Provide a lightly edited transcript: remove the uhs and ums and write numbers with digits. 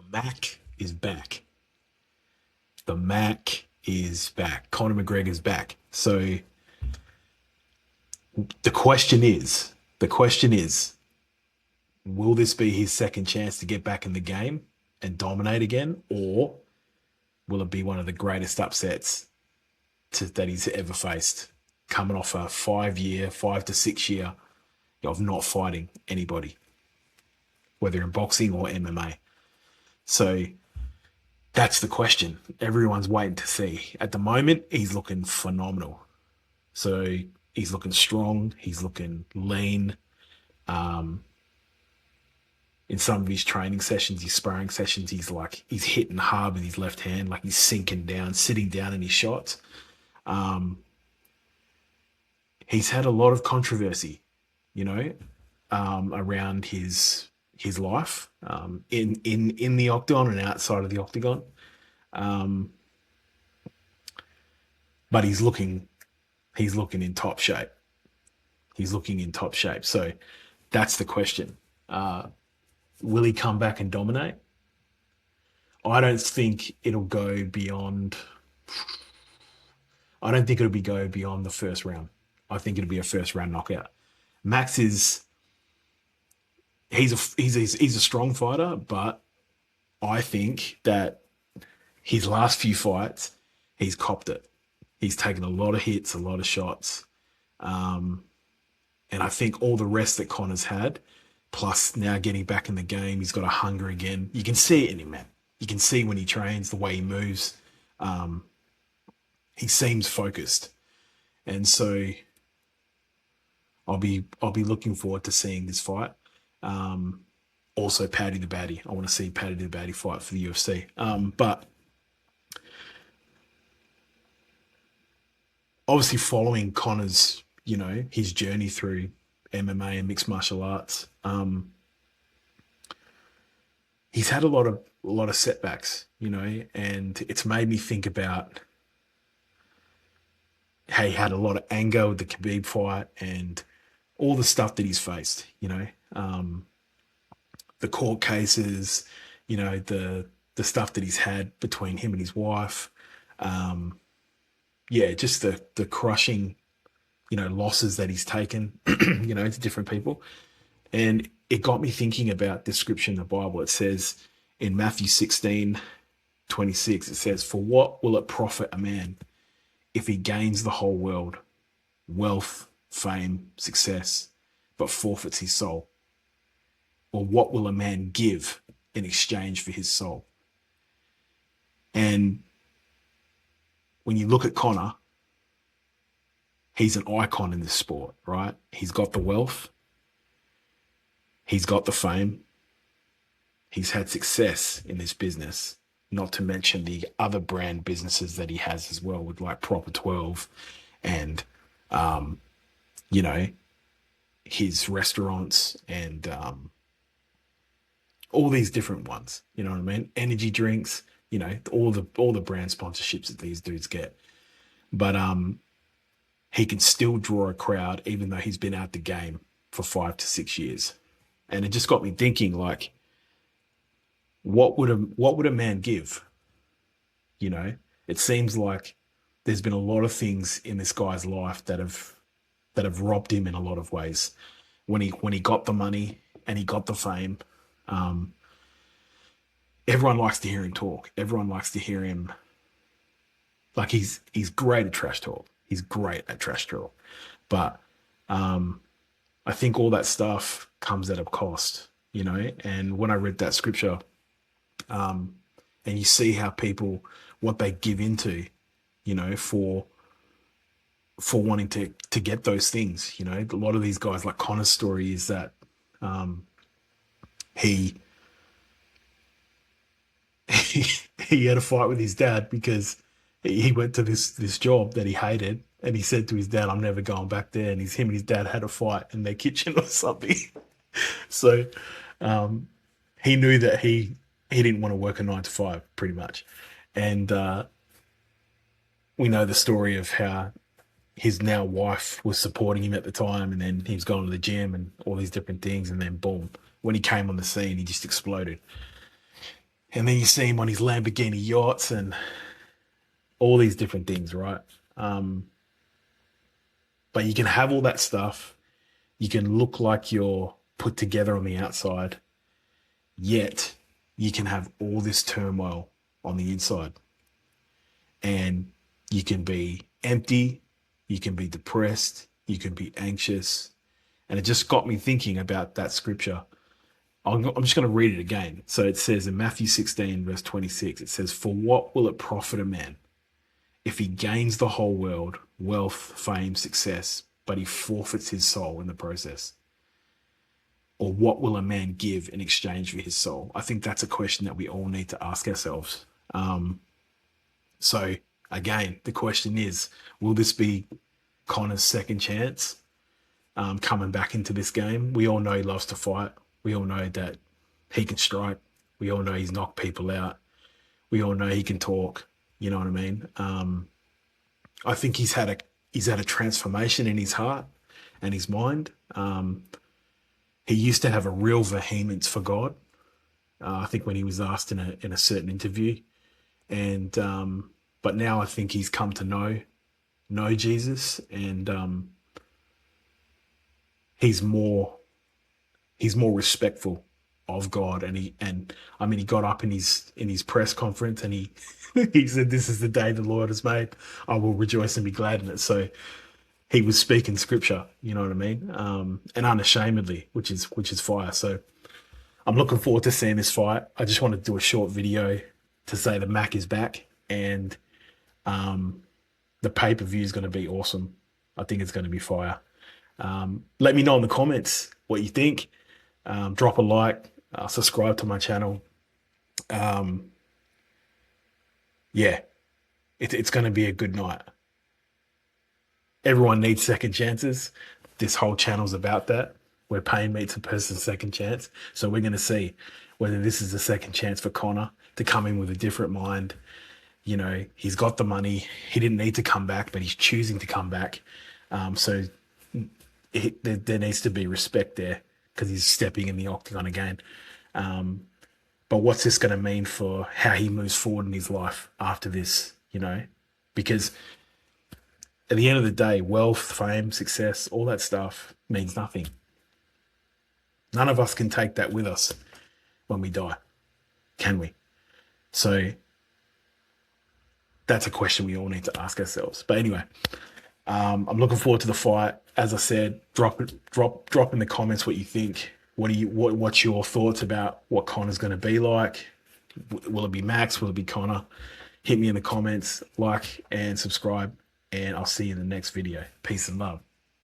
The Mac is back. The Mac is back. Conor McGregor's back. So the question is, will this be his second chance to get back in the game and dominate again, or will it be one of the greatest upsets that he's ever faced, coming off a 5 year, 5 to 6 year of not fighting anybody, whether in boxing or MMA? So that's the question. Everyone's waiting to see. At the moment, he's looking phenomenal. So he's looking strong. He's looking lean. Um, in some of his training sessions, his sparring sessions, he's hitting hard with his left hand, like he's sinking down, sitting down in his shots. Um, he's had a lot of controversy, you know, around his life, in the octagon and outside of the octagon. Um, but he's looking in top shape. He's looking in top shape. So that's the question. Will he come back and dominate? I don't think it'll go beyond. I don't think it'll be go beyond the first round. I think it'll be a first round knockout. Max is he's a strong fighter, but I think that his last few fights, he's copped it. He's taken a lot of hits, a lot of shots. Um, and I think all the rest that Connor's had, plus now getting back in the game, he's got a hunger again. You can see it in him, man. You can see when he trains, the way he moves. Um, he seems focused. And so I'll be looking forward to seeing this fight. Um, Also, Paddy the Baddy. I want to see Paddy the Baddy fight for the UFC. But obviously, following Connor's, his journey through MMA and mixed martial arts, he's had a lot of setbacks, and it's made me think about how he had a lot of anger with the Khabib fight and all the stuff that he's faced, the court cases, the stuff that he's had between him and his wife. Um, yeah, just the crushing, losses that he's taken, to different people. And it got me thinking about the scripture in the Bible. It says in Matthew 16:26, it says, "For what will it profit a man if he gains the whole world, wealth, fame, success, but forfeits his soul? Or what will a man give in exchange for his soul?" And when you look at Connor, he's an icon in this sport, right? He's got the wealth, he's got the fame, he's had success in this business, not to mention the other brand businesses that he has as well, with like Proper 12 and, um, you know, his restaurants and all these different ones. You know what I mean? Energy drinks, all the brand sponsorships that these dudes get. But he can still draw a crowd even though he's been out the game for 5 to 6 years. And it just got me thinking, like, what would a man give? It seems like there's been a lot of things in this guy's life that have robbed him in a lot of ways. When he got the money and he got the fame, um, everyone likes to hear him talk. Everyone likes to hear him, like, he's great at trash talk. He's great at trash talk, but I think all that stuff comes at a cost. And when I read that scripture, um, and you see how people, what they give into, for wanting to get those things. A lot of these guys, like Connor's story, is that um, he he he had a fight with his dad because he went to this job that he hated, and he said to his dad, "I'm never going back there." And him and his dad had a fight in their kitchen or something. So um, he knew that he didn't want to work a 9 to 5, pretty much. And we know the story of how his now wife was supporting him at the time, and then he was going to the gym and all these different things, and then boom, when he came on the scene, he just exploded. And then you see him on his Lamborghini yachts and all these different things, right? But you can have all that stuff. You can look like you're put together on the outside, yet you can have all this turmoil on the inside. And you can be empty, you can be depressed, you can be anxious. And it just got me thinking about that scripture. I'm just going to read it again. So it says in Matthew 16, verse 26, it says, "For what will it profit a man if he gains the whole world, wealth, fame, success, but he forfeits his soul in the process? Or what will a man give in exchange for his soul?" I think that's a question that we all need to ask ourselves. So again, the question is, will this be Conor's second chance coming back into this game? We all know he loves to fight. We all know that he can strike. We all know he's knocked people out. We all know he can talk. You know what I mean? I think he's had a transformation in his heart and his mind. He used to have a real vehemence for God. I think when he was asked in a certain interview, and but now I think he's come to know Jesus, and he's more respectful of God. And I mean, he got up in his press conference and he he said, "This is the day the Lord has made. I will rejoice and be glad in it." So he was speaking scripture, you know what I mean? And unashamedly, which is fire. So I'm looking forward to seeing this fight. I just want to do a short video to say the Mac is back, and the pay-per-view is going to be awesome. I think it's going to be fire. Let me know in the comments what you think. Drop a like, subscribe to my channel. Yeah, it's going to be a good night. Everyone needs second chances. This whole channel's about that. We're paying each person's second chance. So we're going to see whether this is a second chance for Conor to come in with a different mind. You know, he's got the money. He didn't need to come back, but he's choosing to come back. So there needs to be respect there because he's stepping in the octagon again. But what's this going to mean for how he moves forward in his life after this, you know? Because at the end of the day, wealth, fame, success, all that stuff means nothing. None of us can take that with us when we die, can we? So that's a question we all need to ask ourselves. But anyway, I'm looking forward to the fight. As I said, drop in the comments what you think. What's your thoughts about what Conor's going to be like? Will it be Max? Will it be Conor? Hit me in the comments, like and subscribe, and I'll see you in the next video. Peace and love.